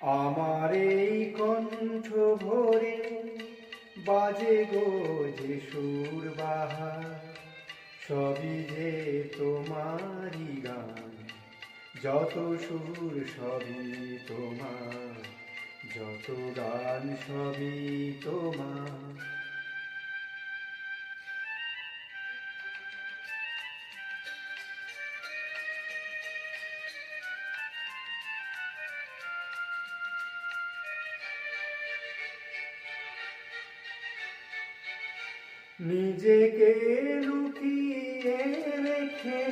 আমার এই কণ্ঠ ভরে বাজে গো যে সুর বাহার, সবই যে তোমারই গান। যত সুর সবই তোমার, যত গান সবই তোমার। নিজেকে লুকিয়ে রেখে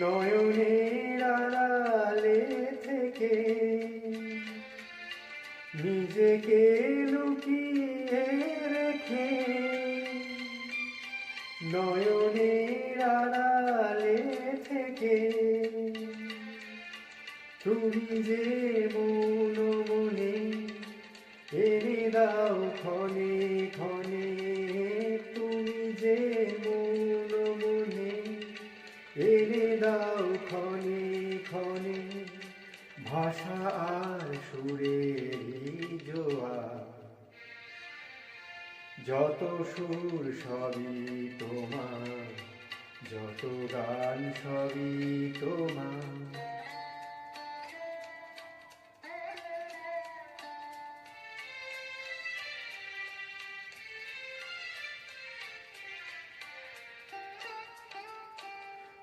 নয়নের আড়ালে থেকে, নিজেকে লুকিয়ে রেখে নয়নের আড়ালে থেকে, তুমি যে মন মনে এনে দাও ক্ষণে ক্ষণে, তুমি যে মন মনে এনে দাও ক্ষণে ক্ষণে। ভাষা আর সুরেরই জোয়ার, যত সুর সবই তোমার, যত গান সবই তোমার।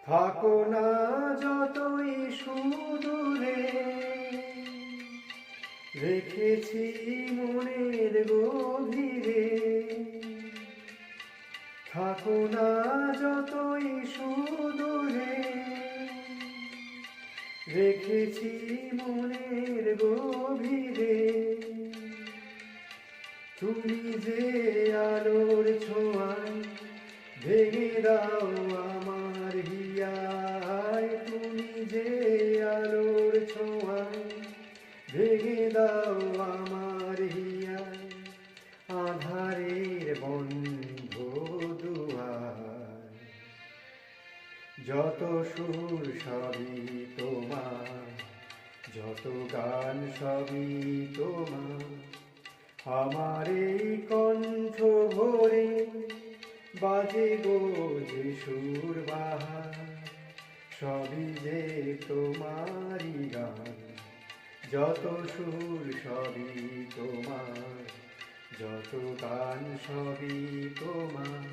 থাকো না যতই সুদূরে, রেখেছি মনের গভীরে। থাকো না যতই সুদূরে, রেখেছি মনের গভীরে। তুমি যে আলোর ছোঁয়ায় ভেঙে দাও আমার হিয়ায়, তুমি যে আলোর ছোঁয়ায় ভেঙে দাও আমার হিয়ায়। আধারের বন্ধ দুয়ার, যত সুর সবই তোমার, যত গান সবই তোমার। আমার এই কণ্ঠ ভরে বাজে গো যে সুর বাহার, সবই যে তোমারই গান। যত সুর সবই তোমার, যত গান সবই তোমার।